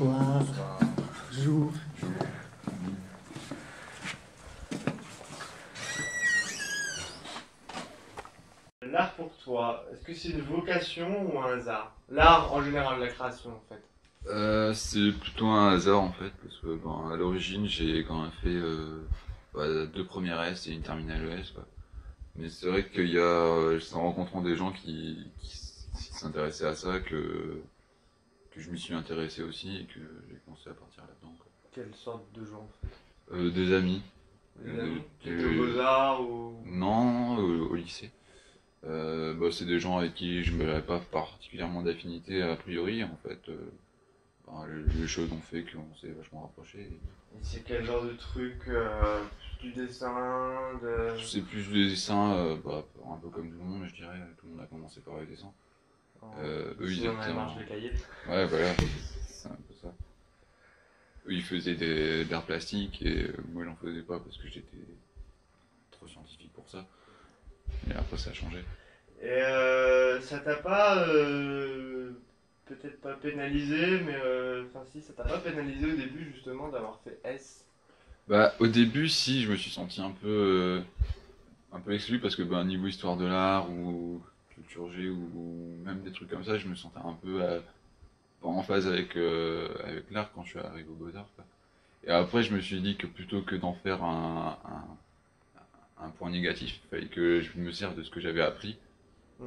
Bonsoir. Bonjour. L'art pour toi, est-ce que c'est une vocation ou un hasard? L'art en général, la création en fait. C'est plutôt un hasard en fait, parce que à l'origine j'ai quand même fait deux premières S et une terminale ES, quoi. Mais c'est vrai qu'il y a, c'est en rencontrant des gens qui s'intéressaient à ça que je m'y suis intéressé aussi et que j'ai commencé à partir là-dedans, quoi. Quelle sorte de gens en fait? Des amis. Des amis qui étaient euh, aux Beaux-Arts ou... Non, au lycée. C'est des gens avec qui je n'avais pas particulièrement d'affinité a priori en fait. Les choses ont fait qu'on s'est vachement rapprochés. Et c'est quel genre de truc du dessin, de... C'est plus du dessin, un peu comme tout le monde, je dirais. Tout le monde a commencé par le dessin. Eux, ils Sinon on étaient avait marche de cahier. Ouais, voilà, c'est un peu ça. Eux, ils faisaient d'art plastique et moi, j'en faisais pas parce que j'étais trop scientifique pour ça. Et après, ça a changé. Et ça t'a pas... peut-être pas pénalisé, mais... Enfin si, ça t'a pas pénalisé au début justement d'avoir fait S? Au début, si, je me suis senti un peu exclu parce que niveau histoire de l'art ou culture G ou même des trucs comme ça, je me sentais un peu pas en phase avec l'art quand je suis arrivé au Beaux-Arts, quoi. Et après, je me suis dit que plutôt que d'en faire un point négatif, il fallait que je me serve de ce que j'avais appris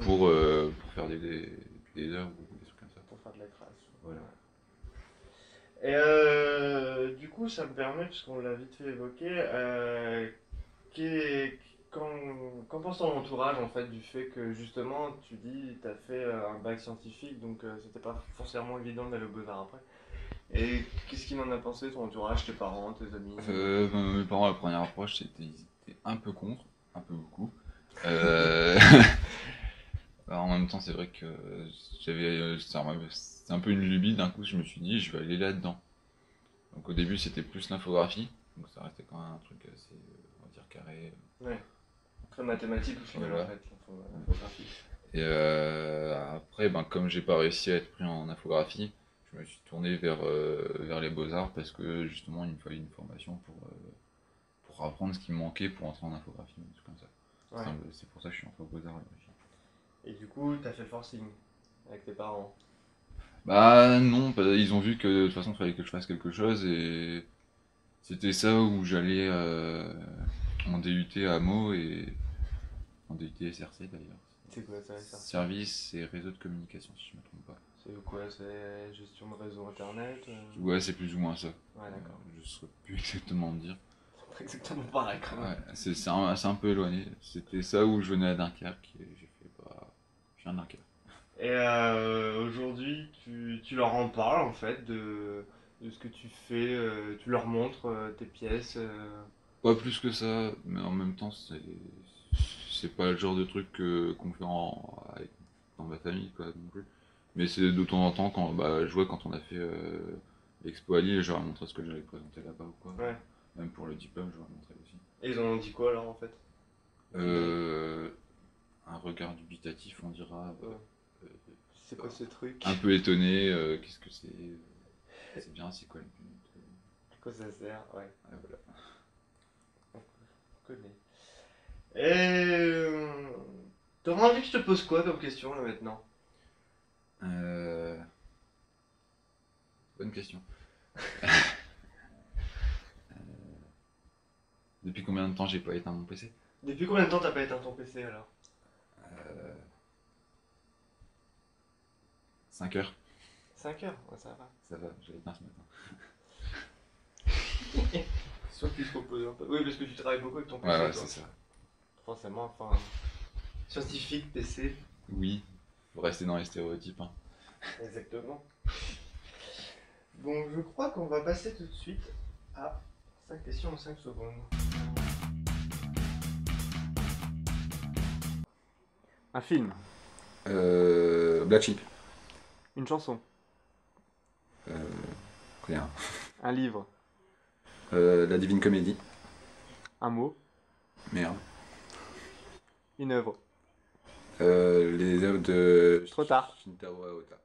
pour faire des œuvres ou des trucs comme ça. Pour faire de la création. Voilà. Et du coup, ça me permet, puisqu'on l'a vite fait évoquer, qu'en pense ton entourage en fait du fait que justement tu dis tu as fait un bac scientifique donc c'était pas forcément évident d'aller au Beaux-Arts après. Et qu'est-ce qu'il en a pensé ton entourage, tes parents, tes amis? Mes parents, la première approche, ils étaient un peu contre, un peu beaucoup. Euh, en même temps, c'est vrai que c'est un peu une lubie. D'un coup, je me suis dit, je vais aller là-dedans. Donc au début, c'était plus l'infographie, donc ça restait quand même un truc assez, on va dire, carré. Ouais, très mathématique au final Voilà. en fait, l'infographie. Et après, comme j'ai pas réussi à être pris en infographie, je me suis tourné vers les beaux-arts parce que justement, il me fallait une formation pour apprendre ce qui me manquait pour entrer en infographie, des trucs comme ça. Ouais. C'est pour ça que je suis entré aux beaux-arts à l'origine. Et du coup, t'as fait le forcing avec tes parents? Non, ils ont vu que de toute façon, il fallait que je fasse quelque chose et c'était ça où j'allais en DUT à Meaux et en DUT SRC d'ailleurs. C'est quoi ça, ça? Service et réseau de communication, si je me trompe pas. C'est quoi? C'est gestion de réseau internet? Ouais, c'est plus ou moins ça. Ouais, d'accord. Je saurais plus exactement dire. C'est exactement pareil quand même. Ouais, c'est un peu éloigné. C'était ça où je venais à Dunkerque et j'ai fait, je viens de Dunkerque. Et aujourd'hui, tu leur en parles en fait de ce que tu fais, tu leur montres tes pièces. Pas plus que ça, mais en même temps, c'est pas le genre de truc qu'on fait dans ma famille, quoi, non plus. Mais c'est de temps en temps, je vois quand on a fait l'expo à Lille, je leur ai montré ce que j'allais présenter là-bas ou quoi. Ouais. Même pour le diplôme, je leur ai montré aussi. Et ils en ont dit quoi alors en fait? Un regard dubitatif, on dira. C'est quoi ce truc? Un peu étonné, qu'est-ce que c'est? C'est bien, c'est quoi le but? À quoi ça sert? Ouais, Voilà. on connaît. Et t'aurais envie que je te pose quoi comme question là maintenant? Bonne question. Depuis combien de temps j'ai pas éteint mon PC? Depuis combien de temps t'as pas éteint ton PC alors? 5 heures. 5 heures? Ouais, ça va. Ça va, j'ai éteint ce matin. Soit que tu te reposes un peu. Oui, parce que tu travailles beaucoup avec ton PC. Ouais, toi. c'est ça. Forcément, enfin. Scientifique, PC. Oui, faut rester dans les stéréotypes, hein. Exactement. Bon, je crois qu'on va passer tout de suite à 5 questions en 5 secondes. Un film. Black Sheep. Une chanson. Rien. Un livre. La Divine Comédie. Un mot. Merde. Une œuvre. Les œuvres de Trop tard. Shintaro Aota.